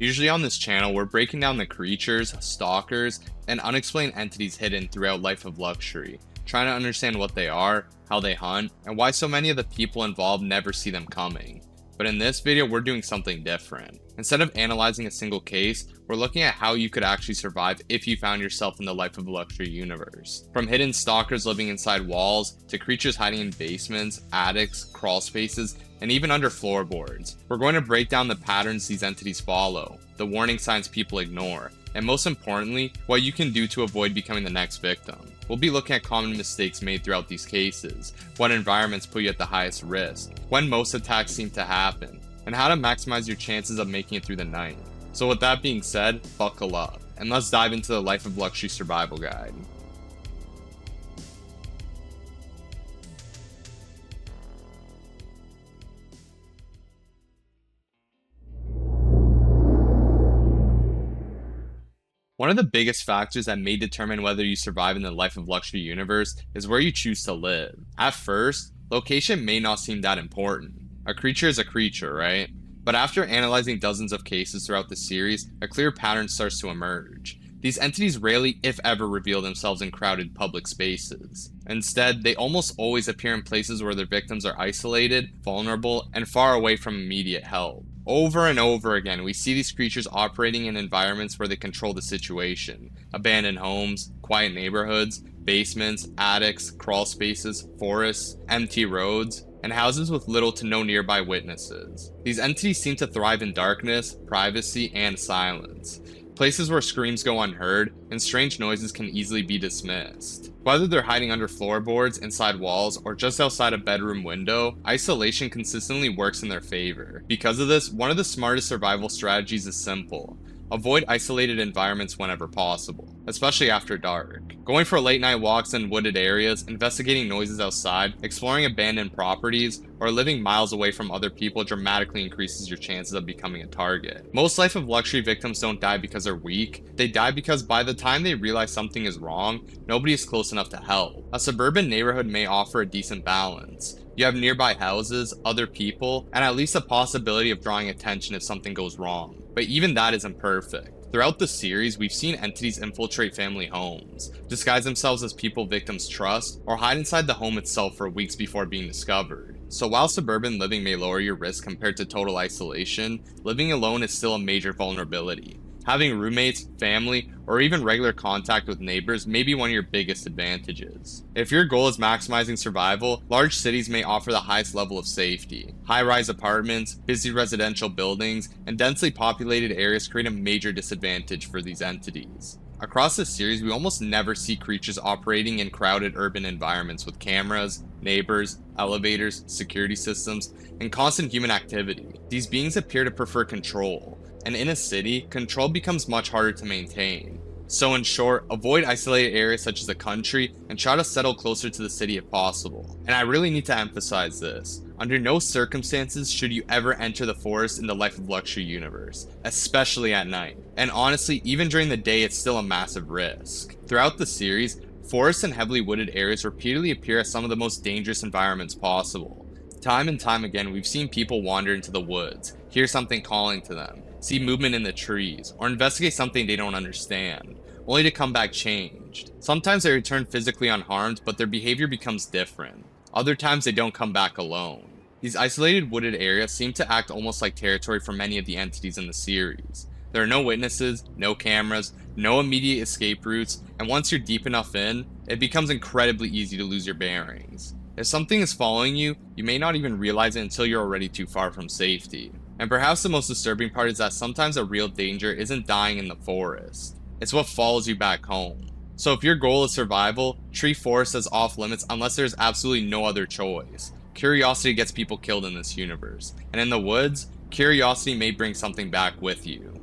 Usually on this channel, we're breaking down the creatures, stalkers, and unexplained entities hidden throughout Life of Luxury, trying to understand what they are, how they hunt, and why so many of the people involved never see them coming. But in this video, we're doing something different. Instead of analyzing a single case, we're looking at how you could actually survive if you found yourself in the Life of Luxury universe. From hidden stalkers living inside walls, to creatures hiding in basements, attics, crawl spaces, and even under floorboards. We're going to break down the patterns these entities follow, the warning signs people ignore, and most importantly, what you can do to avoid becoming the next victim. We'll be looking at common mistakes made throughout these cases, what environments put you at the highest risk, when most attacks seem to happen, and how to maximize your chances of making it through the night. So with that being said, buckle up, and let's dive into the Life of Luxury survival guide. One of the biggest factors that may determine whether you survive in the Life of Luxury universe is where you choose to live. At first, location may not seem that important. A creature is a creature, right? But after analyzing dozens of cases throughout the series, a clear pattern starts to emerge. These entities rarely, if ever, reveal themselves in crowded public spaces. Instead, they almost always appear in places where their victims are isolated, vulnerable, and far away from immediate help. Over and over again, we see these creatures operating in environments where they control the situation. Abandoned homes, quiet neighborhoods, basements, attics, crawl spaces, forests, empty roads, and houses with little to no nearby witnesses. These entities seem to thrive in darkness, privacy, and silence. Places where screams go unheard and strange noises can easily be dismissed. Whether they're hiding under floorboards, inside walls, or just outside a bedroom window, isolation consistently works in their favor. Because of this, one of the smartest survival strategies is simple. Avoid isolated environments whenever possible, especially after dark. Going for late night walks in wooded areas, investigating noises outside, exploring abandoned properties, or living miles away from other people dramatically increases your chances of becoming a target. Most Life of Luxury victims don't die because they're weak, they die because by the time they realize something is wrong, nobody is close enough to help. A suburban neighborhood may offer a decent balance. You have nearby houses, other people, and at least a possibility of drawing attention if something goes wrong. But even that isn't perfect. Throughout the series, we've seen entities infiltrate family homes, disguise themselves as people victims trust, or hide inside the home itself for weeks before being discovered. So while suburban living may lower your risk compared to total isolation, living alone is still a major vulnerability. Having roommates, family, or even regular contact with neighbors may be one of your biggest advantages. If your goal is maximizing survival, large cities may offer the highest level of safety. High-rise apartments, busy residential buildings, and densely populated areas create a major disadvantage for these entities. Across this series, we almost never see creatures operating in crowded urban environments with cameras, neighbors, elevators, security systems, and constant human activity. These beings appear to prefer control. And in a city, control becomes much harder to maintain. So in short, avoid isolated areas such as the country and try to settle closer to the city if possible. And I really need to emphasize this. Under no circumstances should you ever enter the forest in the Life of Luxury universe, especially at night. And honestly, even during the day, it's still a massive risk. Throughout the series, forests and heavily wooded areas repeatedly appear as some of the most dangerous environments possible. Time and time again, we've seen people wander into the woods, hear something calling to them, see movement in the trees, or investigate something they don't understand, only to come back changed. Sometimes they return physically unharmed, but their behavior becomes different. Other times they don't come back alone. These isolated wooded areas seem to act almost like territory for many of the entities in the series. There are no witnesses, no cameras, no immediate escape routes, and once you're deep enough in, it becomes incredibly easy to lose your bearings. If something is following you, you may not even realize it until you're already too far from safety. And perhaps the most disturbing part is that sometimes a real danger isn't dying in the forest. It's what follows you back home. So if your goal is survival, treat forests as off limits unless there's absolutely no other choice. Curiosity gets people killed in this universe. And in the woods, curiosity may bring something back with you.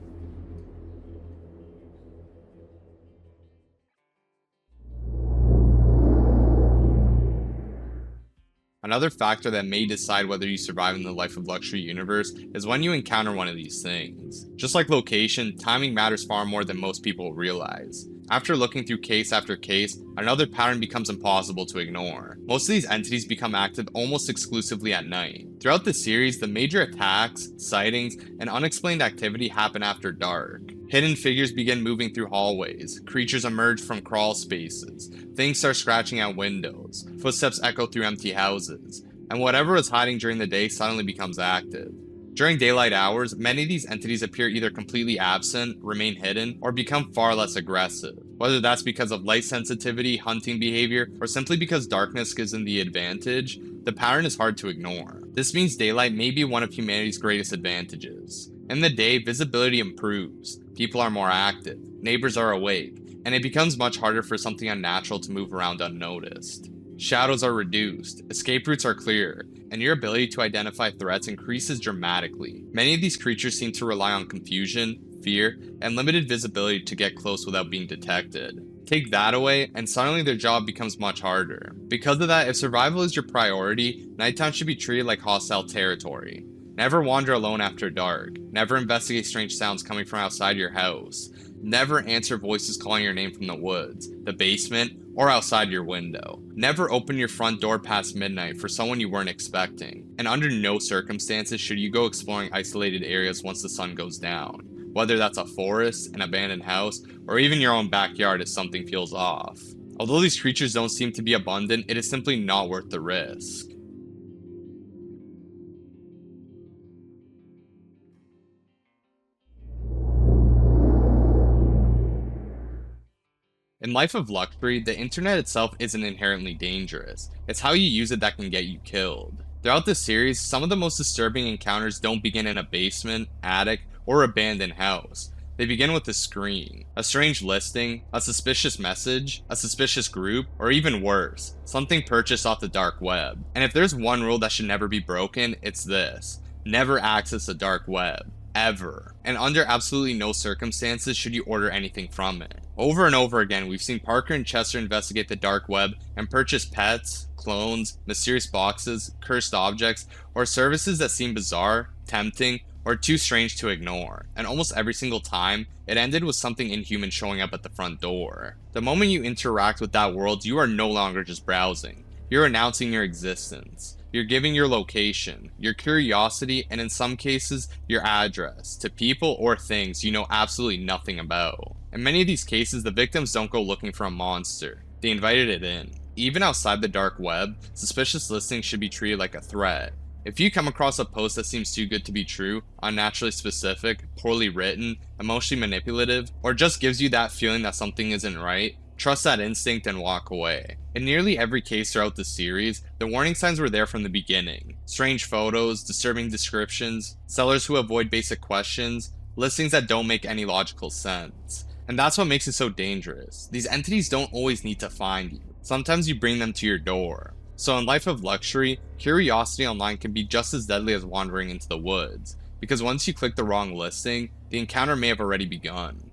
Another factor that may decide whether you survive in the Life of Luxury universe is when you encounter one of these things. Just like location, timing matters far more than most people realize. After looking through case after case, another pattern becomes impossible to ignore. Most of these entities become active almost exclusively at night. Throughout the series, the major attacks, sightings, and unexplained activity happen after dark. Hidden figures begin moving through hallways, creatures emerge from crawl spaces, things start scratching at windows, footsteps echo through empty houses, and whatever was hiding during the day suddenly becomes active. During daylight hours, many of these entities appear either completely absent, remain hidden, or become far less aggressive. Whether that's because of light sensitivity, hunting behavior, or simply because darkness gives them the advantage, the pattern is hard to ignore. This means daylight may be one of humanity's greatest advantages. In the day, visibility improves, people are more active, neighbors are awake, and it becomes much harder for something unnatural to move around unnoticed. Shadows are reduced, escape routes are clearer, and your ability to identify threats increases dramatically. Many of these creatures seem to rely on confusion, fear, and limited visibility to get close without being detected. Take that away, and suddenly their job becomes much harder. Because of that, if survival is your priority, nighttime should be treated like hostile territory. Never wander alone after dark. Never investigate strange sounds coming from outside your house. Never answer voices calling your name from the woods, the basement, or outside your window. Never open your front door past midnight for someone you weren't expecting. And under no circumstances should you go exploring isolated areas once the sun goes down. Whether that's a forest, an abandoned house, or even your own backyard if something feels off. Although these creatures don't seem to be abundant, it is simply not worth the risk. In life of luxury, the internet itself isn't inherently dangerous. It's how you use it that can get you killed. Throughout the series, some of the most disturbing encounters don't begin in a basement, attic, or abandoned house. They begin with a screen, a strange listing, a suspicious message, a suspicious group, or even worse, something purchased off the dark web. And if there's one rule that should never be broken, it's this: never access the dark web. Ever. And under absolutely no circumstances should you order anything from it. Over and over again, we've seen Parker and Chester investigate the dark web and purchase pets, clones, mysterious boxes, cursed objects, or services that seem bizarre, tempting, or too strange to ignore. And almost every single time, it ended with something inhuman showing up at the front door. The moment you interact with that world, you are no longer just browsing. You're announcing your existence. You're giving your location, your curiosity, and in some cases, your address to people or things you know absolutely nothing about. In many of these cases, the victims don't go looking for a monster. They invited it in. Even outside the dark web, suspicious listings should be treated like a threat. If you come across a post that seems too good to be true, unnaturally specific, poorly written, emotionally manipulative, or just gives you that feeling that something isn't right, trust that instinct and walk away. In nearly every case throughout the series, the warning signs were there from the beginning. Strange photos, disturbing descriptions, sellers who avoid basic questions, listings that don't make any logical sense. And that's what makes it so dangerous. These entities don't always need to find you. Sometimes you bring them to your door. So in life of luxury, curiosity online can be just as deadly as wandering into the woods, because once you click the wrong listing, the encounter may have already begun.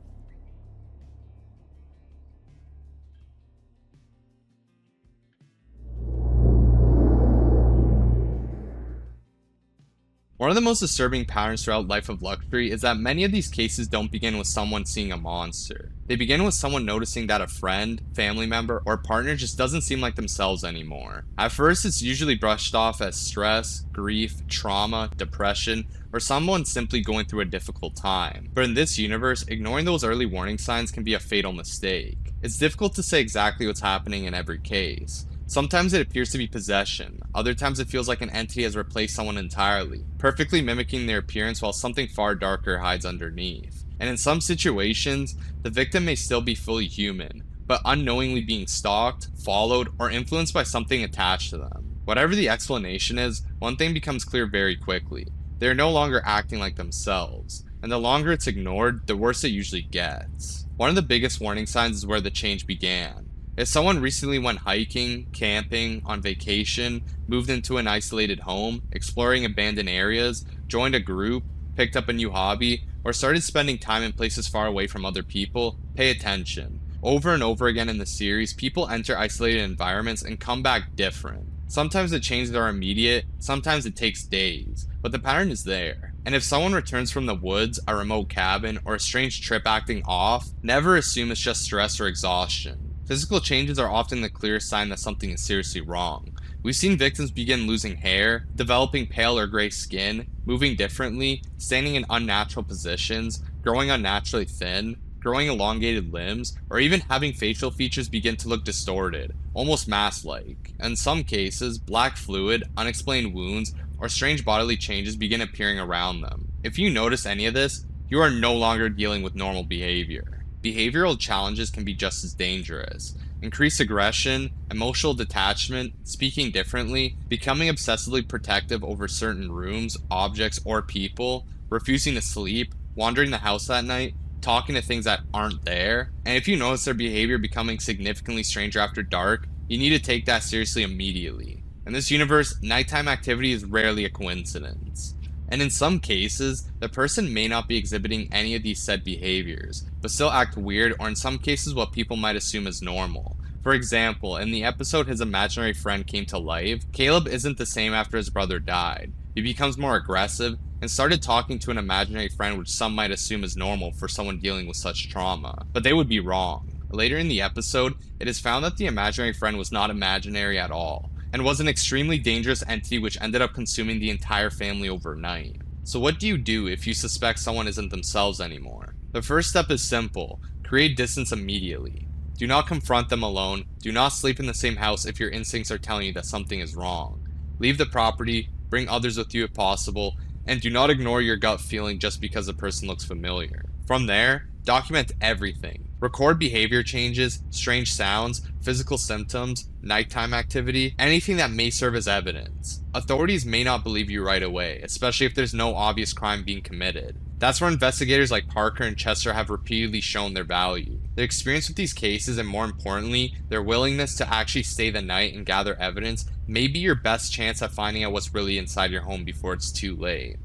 One of the most disturbing patterns throughout Life of Luxury is that many of these cases don't begin with someone seeing a monster. They begin with someone noticing that a friend, family member, or partner just doesn't seem like themselves anymore. At first, it's usually brushed off as stress, grief, trauma, depression, or someone simply going through a difficult time. But in this universe, ignoring those early warning signs can be a fatal mistake. It's difficult to say exactly what's happening in every case. Sometimes it appears to be possession, other times it feels like an entity has replaced someone entirely, perfectly mimicking their appearance while something far darker hides underneath. And in some situations, the victim may still be fully human, but unknowingly being stalked, followed, or influenced by something attached to them. Whatever the explanation is, one thing becomes clear very quickly: they are no longer acting like themselves, and the longer it's ignored, the worse it usually gets. One of the biggest warning signs is where the change began. If someone recently went hiking, camping, on vacation, moved into an isolated home, exploring abandoned areas, joined a group, picked up a new hobby, or started spending time in places far away from other people, pay attention. Over and over again in the series, people enter isolated environments and come back different. Sometimes the changes are immediate, sometimes it takes days, but the pattern is there. And if someone returns from the woods, a remote cabin, or a strange trip acting off, never assume it's just stress or exhaustion. Physical changes are often the clearest sign that something is seriously wrong. We've seen victims begin losing hair, developing pale or gray skin, moving differently, standing in unnatural positions, growing unnaturally thin, growing elongated limbs, or even having facial features begin to look distorted, almost mask-like. In some cases, black fluid, unexplained wounds, or strange bodily changes begin appearing around them. If you notice any of this, you are no longer dealing with normal behavior. Behavioral challenges can be just as dangerous. Increased aggression, emotional detachment, speaking differently, becoming obsessively protective over certain rooms, objects, or people, refusing to sleep, wandering the house at night, talking to things that aren't there. And if you notice their behavior becoming significantly stranger after dark, you need to take that seriously immediately. In this universe, nighttime activity is rarely a coincidence. And in some cases, the person may not be exhibiting any of these said behaviors, but still act weird or in some cases what people might assume is normal. For example, in the episode His Imaginary Friend Came to Life, Caleb isn't the same after his brother died. He becomes more aggressive and started talking to an imaginary friend, which some might assume is normal for someone dealing with such trauma, but they would be wrong. Later in the episode, it is found that the imaginary friend was not imaginary at all, and was an extremely dangerous entity which ended up consuming the entire family overnight. So what do you do if you suspect someone isn't themselves anymore? The first step is simple: create distance immediately. Do not confront them alone, do not sleep in the same house if your instincts are telling you that something is wrong. Leave the property, bring others with you if possible, and do not ignore your gut feeling just because the person looks familiar. From there, document everything. Record behavior changes, strange sounds, physical symptoms, nighttime activity, anything that may serve as evidence. Authorities may not believe you right away, especially if there's no obvious crime being committed. That's where investigators like Parker and Chester have repeatedly shown their value. Their experience with these cases, and more importantly, their willingness to actually stay the night and gather evidence, may be your best chance at finding out what's really inside your home before it's too late.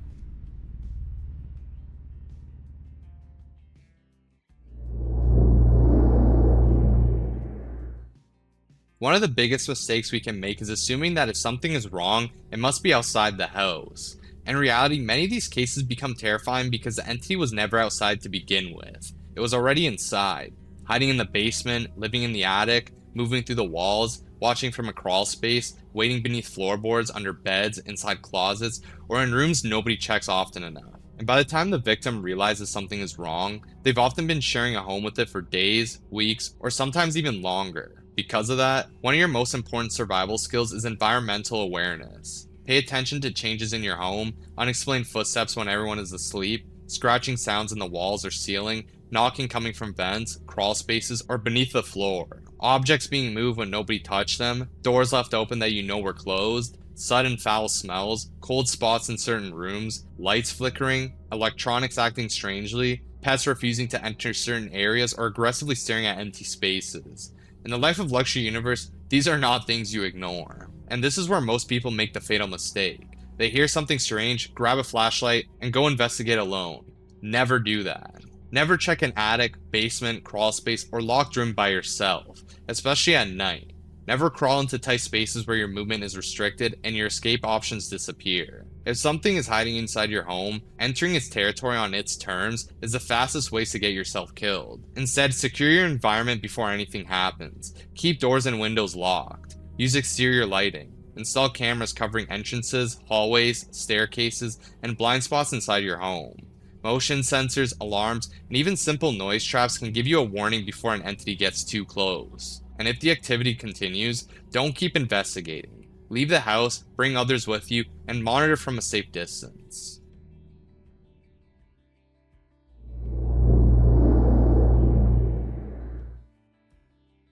One of the biggest mistakes we can make is assuming that if something is wrong, it must be outside the house. In reality, many of these cases become terrifying because the entity was never outside to begin with. It was already inside, hiding in the basement, living in the attic, moving through the walls, watching from a crawl space, waiting beneath floorboards, under beds, inside closets, or in rooms nobody checks often enough. And by the time the victim realizes something is wrong, they've often been sharing a home with it for days, weeks, or sometimes even longer. Because of that, one of your most important survival skills is environmental awareness. Pay attention to changes in your home, unexplained footsteps when everyone is asleep, scratching sounds in the walls or ceiling, knocking coming from vents, crawl spaces, or beneath the floor, objects being moved when nobody touched them, doors left open that you know were closed, sudden foul smells, cold spots in certain rooms, lights flickering, electronics acting strangely, pets refusing to enter certain areas, or aggressively staring at empty spaces. In the Life of Luxury universe, these are not things you ignore. And this is where most people make the fatal mistake. They hear something strange, grab a flashlight, and go investigate alone. Never do that. Never check an attic, basement, crawl space, or locked room by yourself, especially at night. Never crawl into tight spaces where your movement is restricted and your escape options disappear. If something is hiding inside your home, entering its territory on its terms is the fastest way to get yourself killed. Instead, secure your environment before anything happens. Keep doors and windows locked. Use exterior lighting. Install cameras covering entrances, hallways, staircases, and blind spots inside your home. Motion sensors, alarms, and even simple noise traps can give you a warning before an entity gets too close. And if the activity continues, don't keep investigating. Leave the house, bring others with you, and monitor from a safe distance.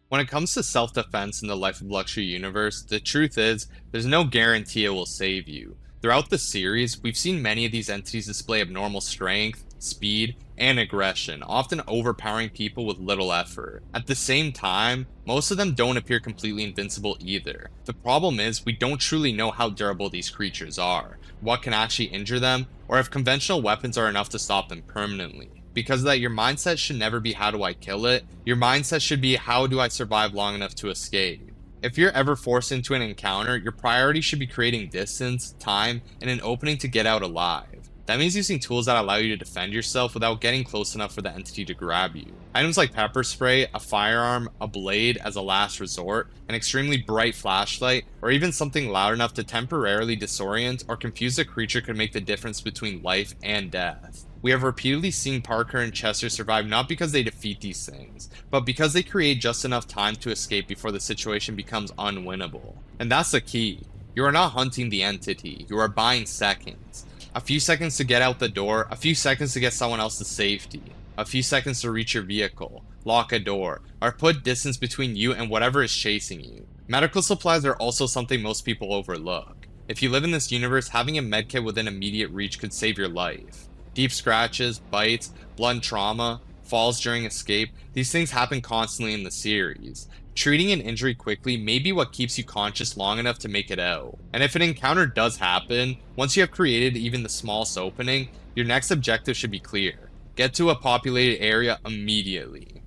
When it comes to self-defense in the Life of Luxury universe, the truth is, there's no guarantee it will save you. Throughout the series, we've seen many of these entities display abnormal strength, speed, and aggression, often overpowering people with little effort. At the same time, most of them don't appear completely invincible either. The problem is, we don't truly know how durable these creatures are, what can actually injure them, or if conventional weapons are enough to stop them permanently. Because of that, your mindset should never be how do I kill it, your mindset should be how do I survive long enough to escape. If you're ever forced into an encounter, your priority should be creating distance, time, and an opening to get out alive. That means using tools that allow you to defend yourself without getting close enough for the entity to grab you. Items like pepper spray, a firearm, a blade as a last resort, an extremely bright flashlight, or even something loud enough to temporarily disorient or confuse a creature could make the difference between life and death. We have repeatedly seen Parker and Chester survive not because they defeat these things, but because they create just enough time to escape before the situation becomes unwinnable. And that's the key. You are not hunting the entity, you are buying seconds. A few seconds to get out the door, a few seconds to get someone else to safety, a few seconds to reach your vehicle, lock a door, or put distance between you and whatever is chasing you. Medical supplies are also something most people overlook. If you live in this universe, having a medkit within immediate reach could save your life. Deep scratches, bites, blunt trauma, falls during escape, these things happen constantly in the series. Treating an injury quickly may be what keeps you conscious long enough to make it out. And if an encounter does happen, once you have created even the smallest opening, your next objective should be clear. Get to a populated area immediately.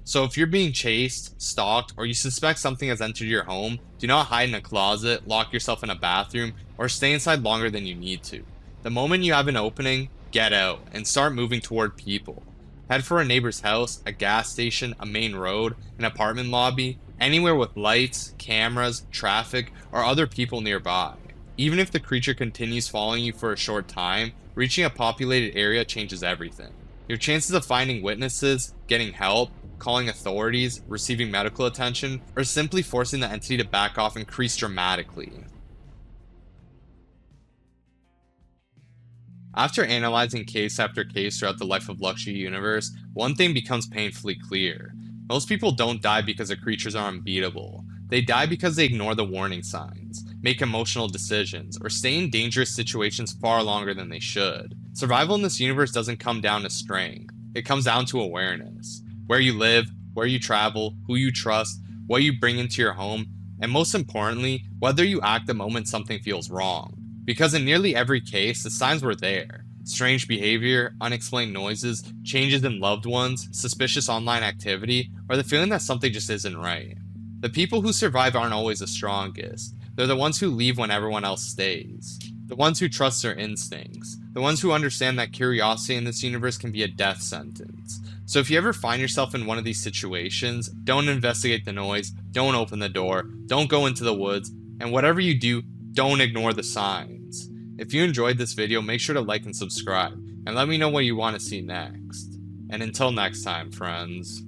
So if you're being chased, stalked, or you suspect something has entered your home, do not hide in a closet, lock yourself in a bathroom, or stay inside longer than you need to. The moment you have an opening, get out and start moving toward people. Head for a neighbor's house, a gas station, a main road, an apartment lobby, anywhere with lights, cameras, traffic, or other people nearby. Even if the creature continues following you for a short time, reaching a populated area changes everything. Your chances of finding witnesses, getting help, calling authorities, receiving medical attention, or simply forcing the entity to back off increase dramatically. After analyzing case after case throughout the Life of Luxury universe, one thing becomes painfully clear. Most people don't die because the creatures are unbeatable. They die because they ignore the warning signs, make emotional decisions, or stay in dangerous situations far longer than they should. Survival in this universe doesn't come down to strength. It comes down to awareness. Where you live, where you travel, who you trust, what you bring into your home, and most importantly, whether you act the moment something feels wrong. Because in nearly every case, the signs were there. Strange behavior, unexplained noises, changes in loved ones, suspicious online activity, or the feeling that something just isn't right. The people who survive aren't always the strongest. They're the ones who leave when everyone else stays. The ones who trust their instincts. The ones who understand that curiosity in this universe can be a death sentence. So if you ever find yourself in one of these situations, don't investigate the noise, don't open the door, don't go into the woods, and whatever you do, don't ignore the signs. If you enjoyed this video, make sure to like and subscribe, and let me know what you want to see next. And until next time, friends.